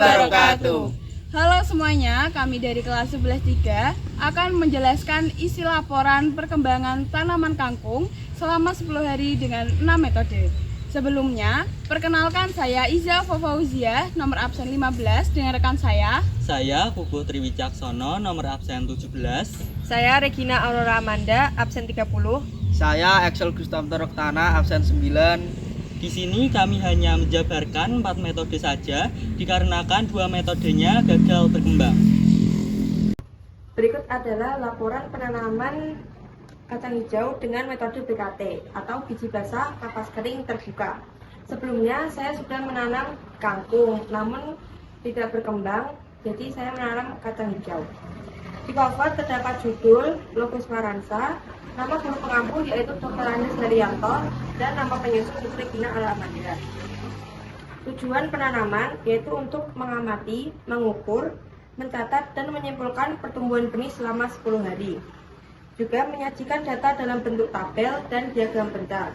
wabarakatuh. Halo semuanya, kami dari kelas 11-3 akan menjelaskan isi laporan perkembangan tanaman kangkung selama 10 hari dengan 6 metode. Sebelumnya, perkenalkan saya Iza Fauzia, nomor absen 15 dengan rekan saya. Saya Pupuh Triwicaksono, nomor absen 17. Saya Regina Aurora Amanda, absen 30. Saya Excel Gustav Roktana, absen 9. Di sini kami hanya menjabarkan 4 metode saja, dikarenakan 2 metodenya gagal berkembang. Berikut adalah laporan penanaman kacang hijau dengan metode BKT atau biji basah kapas kering terbuka. Sebelumnya saya sudah menanam kangkung, namun tidak berkembang, jadi saya menanam kacang hijau. Di cover terdapat judul, logo Smaransa, nama guru pengampu yaitu Dr. Anies Daryanto, dan nama penyusun Ibu Regina Alamanda. Tujuan penanaman yaitu untuk mengamati, mengukur, mencatat, dan menyimpulkan pertumbuhan benih selama 10 hari. Juga menyajikan data dalam bentuk tabel dan diagram pencar.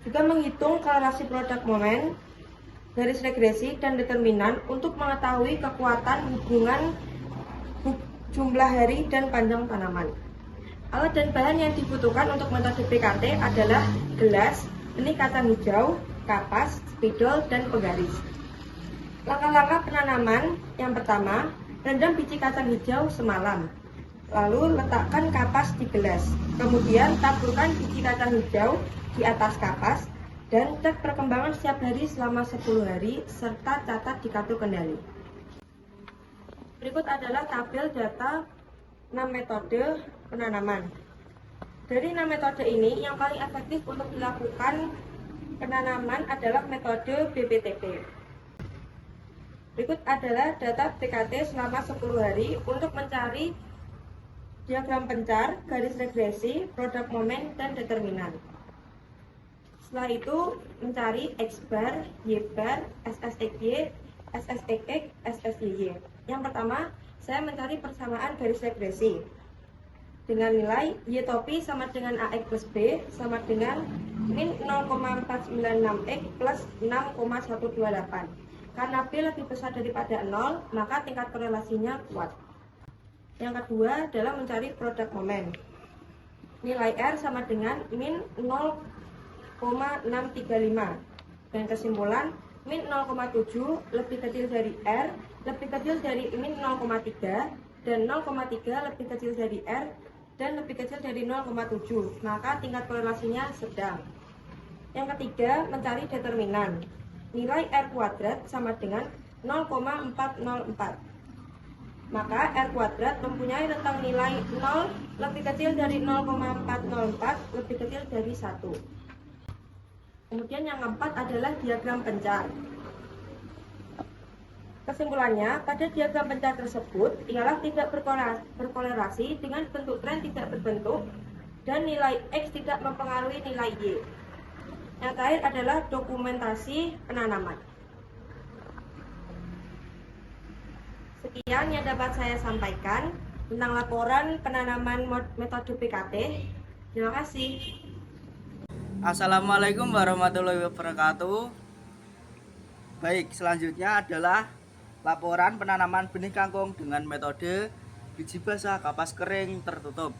Juga menghitung korelasi produk momen, garis regresi, dan determinan untuk mengetahui kekuatan hubungan jumlah hari dan panjang tanaman. Alat dan bahan yang dibutuhkan untuk metode PKT adalah gelas, benih kacang hijau, kapas, spidol, dan penggaris. Langkah-langkah penanaman yang pertama, rendam biji kacang hijau semalam. Lalu letakkan kapas di gelas. Kemudian taburkan biji kacang hijau di atas kapas dan cek perkembangan setiap hari selama 10 hari serta catat di kartu kendali. Berikut adalah tabel data 6 metode penanaman. Dari 6 metode ini, yang paling efektif untuk dilakukan penanaman adalah metode BPTP. Berikut adalah data PKT selama 10 hari untuk mencari diagram pencar, garis regresi, produk momen, dan determinan. Setelah itu, mencari X bar, Y bar, SSXY, SSXX, SSYY. Yang pertama, saya mencari persamaan garis regresi dengan nilai Y topi sama dengan AX plus B sama dengan min 0,496X plus 6,128. Karena B lebih besar daripada 0, maka tingkat korelasinya kuat. Yang kedua adalah mencari produk momen. Nilai R sama dengan min 0,635. Dan kesimpulan, min 0,7 lebih kecil dari R, lebih kecil dari min 0,3, dan 0,3 lebih kecil dari R, dan lebih kecil dari 0,7, maka tingkat korelasinya sedang. Yang ketiga, mencari determinan. Nilai R kuadrat sama dengan 0,404. Maka R kuadrat mempunyai rentang nilai 0 lebih kecil dari 0,404 lebih kecil dari 1. Kemudian yang keempat adalah diagram pencar. Kesimpulannya, pada diagram pencar tersebut ialah tidak berkorelasi dengan bentuk tren tidak berbentuk dan nilai X tidak mempengaruhi nilai Y. Yang terakhir adalah dokumentasi penanaman. Sekian yang dapat saya sampaikan tentang laporan penanaman metode PKT. Terima kasih. Assalamualaikum warahmatullahi wabarakatuh. Baik, selanjutnya adalah laporan penanaman benih kangkung dengan metode biji basah kapas kering tertutup.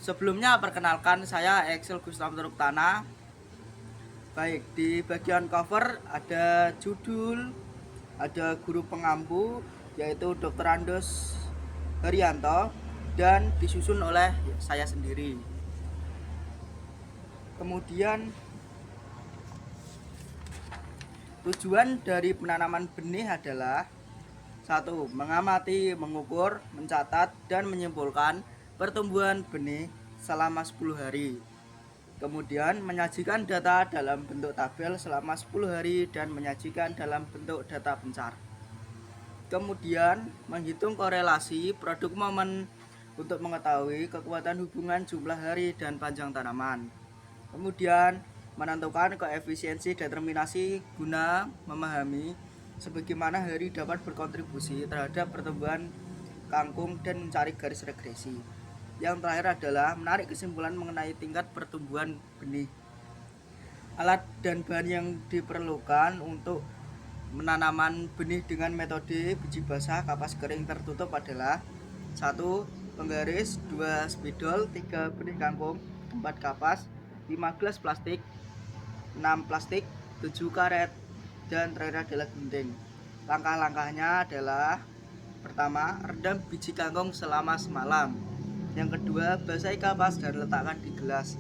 Sebelumnya perkenalkan, saya Excel Gustav Roktana. Baik, di bagian cover ada judul, ada guru pengampu yaitu Dr. Anies Daryanto dan disusun oleh saya sendiri. Kemudian tujuan dari penanaman benih adalah 1. Mengamati, mengukur, mencatat, dan menyimpulkan pertumbuhan benih selama 10 hari. Kemudian menyajikan data dalam bentuk tabel selama 10 hari dan menyajikan dalam bentuk data pencar. Kemudian menghitung korelasi produk momen untuk mengetahui kekuatan hubungan jumlah hari dan panjang tanaman. Kemudian menentukan koefisiensi determinasi guna memahami sebagaimana hari dapat berkontribusi terhadap pertumbuhan kangkung dan mencari garis regresi. Yang terakhir adalah menarik kesimpulan mengenai tingkat pertumbuhan benih. Alat dan bahan yang diperlukan untuk penanaman benih dengan metode biji basah kapas kering tertutup adalah 1. Penggaris, 2. Spidol, 3. Benih kangkung, 4. kapas, 5. gelas plastik, 6. plastik, 7. karet, dan terakhir adalah gunting. Langkah-langkahnya adalah: pertama, rendam biji kangkung selama semalam. Yang kedua, basahi kapas dan letakkan di gelas.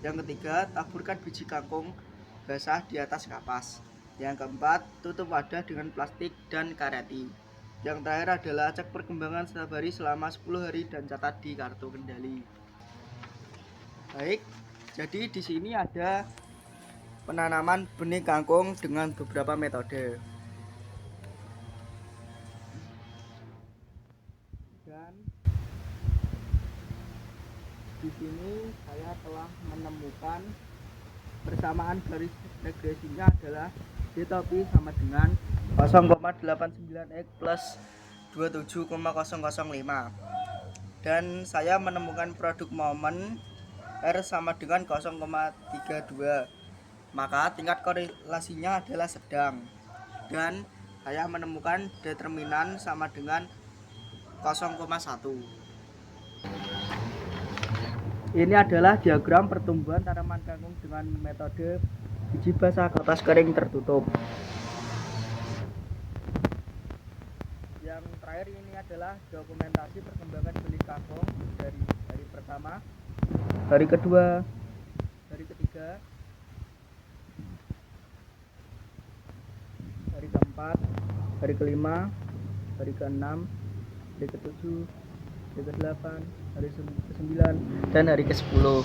Yang ketiga, taburkan biji kangkung basah di atas kapas. Yang keempat, tutup wadah dengan plastik dan kareti. Yang terakhir adalah cek perkembangan setiap hari selama 10 hari dan catat di kartu kendali. Baik, jadi di sini ada penanaman benih kangkung dengan beberapa metode. Dan di sini saya telah menemukan persamaan garis regresinya adalah D topi sama dengan 0,89x plus 27,005, dan saya menemukan produk momen R sama dengan 0,32, maka tingkat korelasinya adalah sedang, dan saya menemukan determinan sama dengan 0,1. Ini adalah diagram pertumbuhan tanaman kangkung dengan metode biji basah kapas kering tertutup. Yang terakhir ini adalah dokumentasi perkembangan benih kangkung dari hari pertama, hari kedua, hari ketiga, hari keempat, hari kelima, hari keenam, hari ketujuh, hari ke-8, hari ke-9, dan hari ke-10.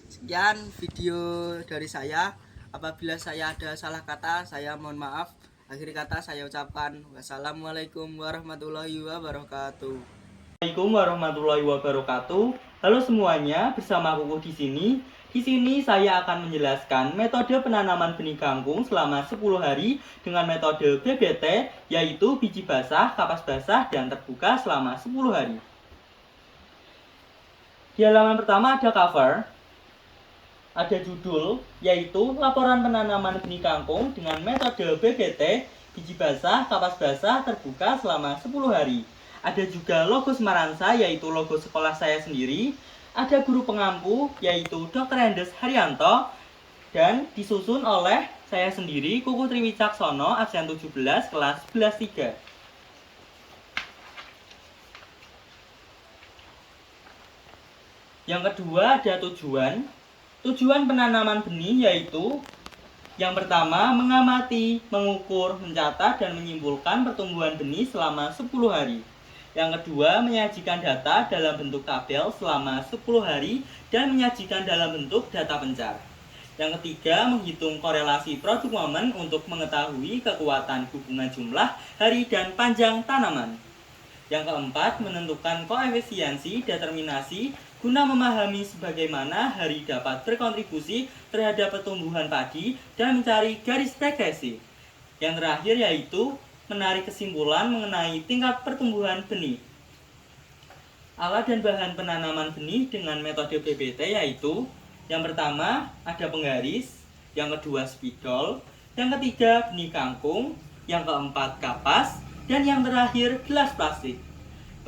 Sekian video dari saya. Apabila saya ada salah kata, saya mohon maaf. Akhir kata saya ucapkan wassalamualaikum warahmatullahi wabarakatuh. Assalamualaikum warahmatullahi wabarakatuh. Halo semuanya, bersama Kuku di sini. Di sini saya akan menjelaskan metode penanaman benih kangkung selama 10 hari dengan metode BBT, yaitu biji basah, kapas basah, dan terbuka selama 10 hari. Di halaman pertama ada cover, ada judul, yaitu laporan penanaman benih kangkung dengan metode BBT, biji basah, kapas basah, terbuka selama 10 hari. Ada juga logo Semaransa, yaitu logo sekolah saya sendiri. Ada guru pengampu, yaitu Dr. Endes Haryanto, dan disusun oleh saya sendiri, Kuku Triwicaksono, absen 17, kelas 11-3. Yang kedua ada tujuan. Tujuan penanaman benih yaitu: yang pertama, mengamati, mengukur, mencatat, dan menyimpulkan pertumbuhan benih selama 10 hari. Yang kedua, menyajikan data dalam bentuk tabel selama 10 hari dan menyajikan dalam bentuk data pencar. Yang ketiga, menghitung korelasi produk momen untuk mengetahui kekuatan hubungan jumlah hari dan panjang tanaman. Yang keempat, menentukan koefisiensi determinasi guna memahami sebagaimana hari dapat berkontribusi terhadap pertumbuhan padi dan mencari garis regresi. Yang terakhir yaitu menarik kesimpulan mengenai tingkat pertumbuhan benih. Alat dan bahan penanaman benih dengan metode BBT yaitu: yang pertama ada penggaris, yang kedua spidol, yang ketiga benih kangkung, yang keempat kapas, dan yang terakhir gelas plastik.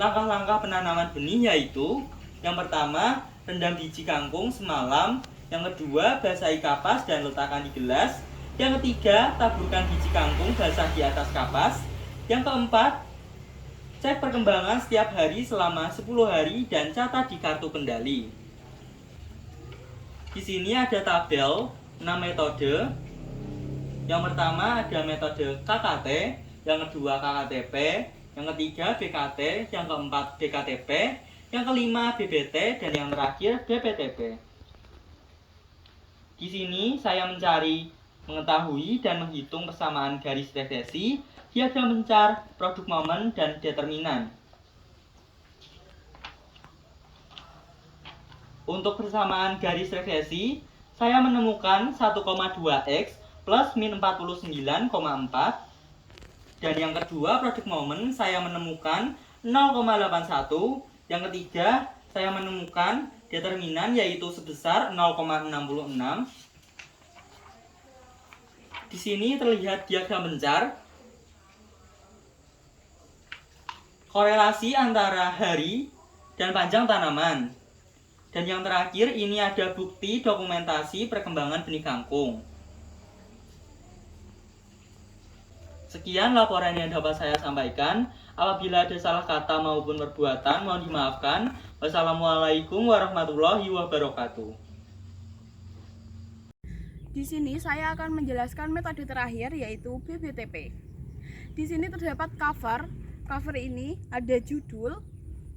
Langkah-langkah penanaman benih yaitu: yang pertama, rendam biji kangkung semalam. Yang kedua, basahi kapas dan letakkan di gelas. Yang ketiga, taburkan biji kangkung basah di atas kapas. Yang keempat, cek perkembangan setiap hari selama 10 hari dan catat di kartu kendali. Di sini ada tabel 6 metode. Yang pertama ada metode KKT, yang kedua KKTP, yang ketiga BKT, yang keempat BKTP, yang kelima BBT, dan yang terakhir BPTP. Di sini saya mencari, mengetahui, dan menghitung persamaan garis regresi, diagram pencar, produk momen, dan determinan. Untuk persamaan garis regresi, saya menemukan 1,2x plus min 49,4. Dan yang kedua, produk momen, saya menemukan 0,81. Yang ketiga, saya menemukan determinan yaitu sebesar 0,66. Di sini terlihat diagram pencar. korelasi antara hari dan panjang tanaman. Dan yang terakhir ini ada bukti dokumentasi perkembangan benih kangkung. Sekian laporan yang dapat saya sampaikan. Apabila ada salah kata maupun perbuatan, mohon dimaafkan. Wassalamualaikum warahmatullahi wabarakatuh. Di sini saya akan menjelaskan metode terakhir, yaitu BBTP. Di sini terdapat cover. Cover ini ada judul,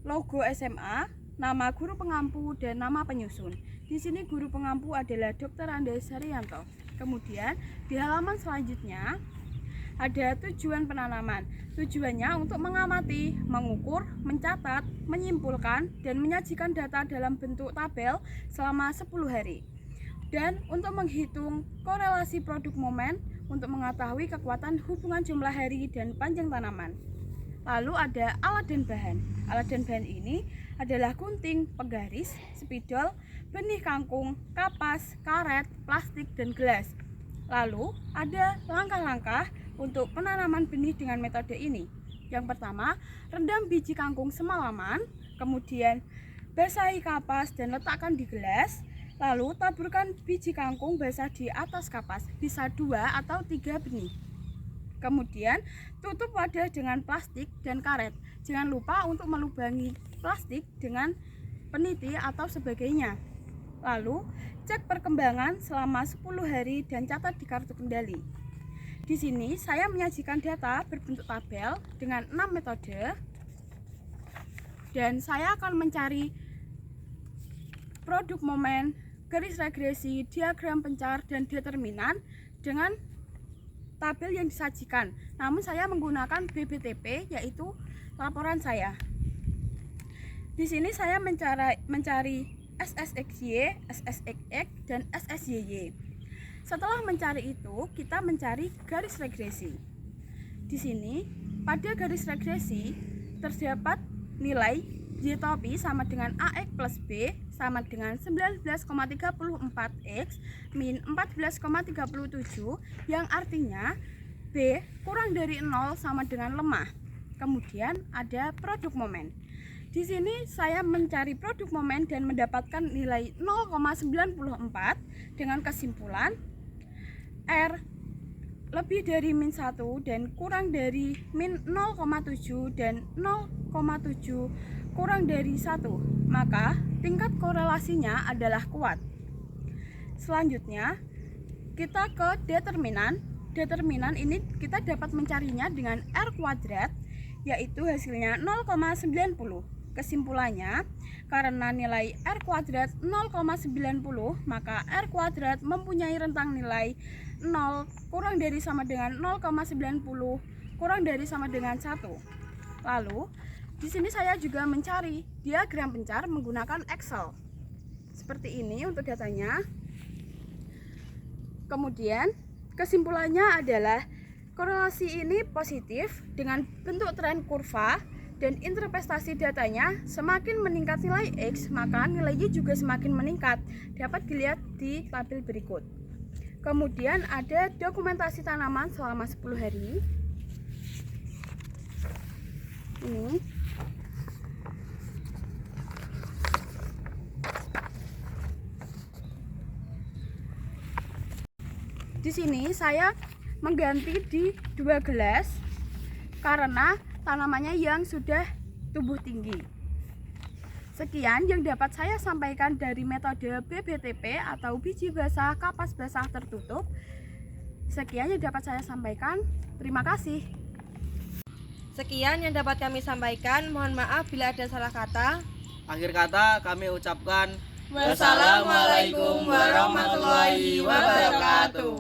logo SMA, nama guru pengampu, dan nama penyusun. Di sini guru pengampu adalah Dr. Andes Haryanto. Kemudian di halaman selanjutnya ada tujuan penanaman. Tujuannya untuk mengamati, mengukur, mencatat, menyimpulkan, dan menyajikan data dalam bentuk tabel selama 10 hari. Dan untuk menghitung korelasi produk momen untuk mengetahui kekuatan hubungan jumlah hari dan panjang tanaman. Lalu ada alat dan bahan. Alat dan bahan ini adalah gunting, penggaris, spidol, benih kangkung, kapas, karet, plastik, dan gelas. Lalu ada langkah-langkah untuk penanaman benih dengan metode ini. Yang pertama, rendam biji kangkung semalaman, kemudian basahi kapas dan letakkan di gelas. Lalu taburkan biji kangkung basah di atas kapas, bisa 2 atau 3 benih. Kemudian tutup wadah dengan plastik dan karet. Jangan lupa untuk melubangi plastik dengan peniti atau sebagainya. Lalu cek perkembangan selama 10 hari dan catat di kartu kendali. Di sini saya menyajikan data berbentuk tabel dengan 6 metode. Dan saya akan mencari produk momen, garis regresi, diagram pencar, dan determinan dengan tabel yang disajikan. Namun saya menggunakan BBTP, yaitu laporan saya. Di sini saya mencari SSXY, SSXX, dan SSYY. Setelah mencari itu, kita mencari garis regresi. Di sini, pada garis regresi terdapat nilai Y topi sama dengan AX plus B sama dengan 19,34X min 14,37, yang artinya B kurang dari 0 sama dengan lemah. Kemudian ada produk momen. Di sini saya mencari produk momen dan mendapatkan nilai 0,94 dengan kesimpulan R lebih dari min 1 dan kurang dari min 0,7 dan 0,7 kurang dari 1, maka tingkat korelasinya adalah kuat. Selanjutnya kita ke determinan. Determinan ini kita dapat mencarinya dengan R kuadrat, yaitu hasilnya 0,90. Kesimpulannya, karena nilai R kuadrat 0,90, maka R kuadrat mempunyai rentang nilai 0 kurang dari sama dengan 0,90 kurang dari sama dengan 1. Lalu, di sini saya juga mencari diagram pencar menggunakan Excel. Seperti ini untuk datanya. Kemudian, kesimpulannya adalah korelasi ini positif dengan bentuk tren kurva, dan interpretasi datanya semakin meningkat nilai X, maka nilai Y juga semakin meningkat. Dapat dilihat di tabel berikut. Kemudian ada dokumentasi tanaman selama 10 hari. Ini. Di sini saya mengganti di 2 gelas karena tanamannya yang sudah tumbuh tinggi. Sekian yang dapat saya sampaikan dari metode BBTP atau biji basah kapas basah tertutup. Sekian yang dapat saya sampaikan. Terima kasih. Sekian yang dapat kami sampaikan. Mohon maaf bila ada salah kata. Akhir kata kami ucapkan Wassalamualaikum warahmatullahi wabarakatuh.